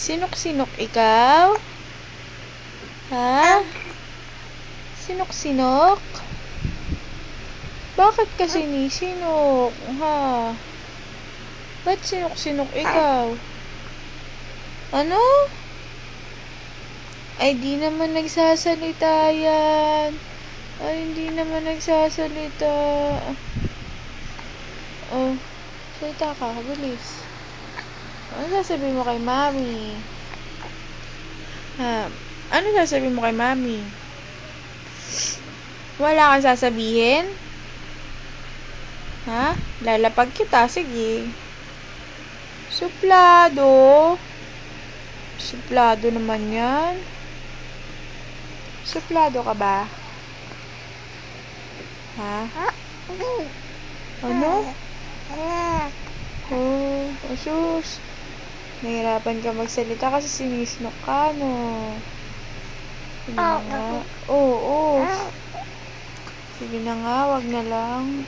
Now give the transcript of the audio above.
Sinok-sinok ikaw? Ha? Sinok-sinok? Bakit ka sinisinok? Ha? Ba't sinok-sinok ikaw? Ano? Ay, di naman nagsasalita yan. Ay, hindi naman nagsasalita. Oh, salita ka, bilis. Ano sasabihin mo kay mami? Ha? Ano sasabihin mo kay mami? Wala kang sasabihin? Ha? Lalapag kita, sige. Suplado. Suplado naman yan. Suplado ka ba? Ha? Ano? Oh, asus. Nahirapan ka magsalita kasi sinisnok ka, no? Sige na nga. Oo. Sige na nga, wag na lang.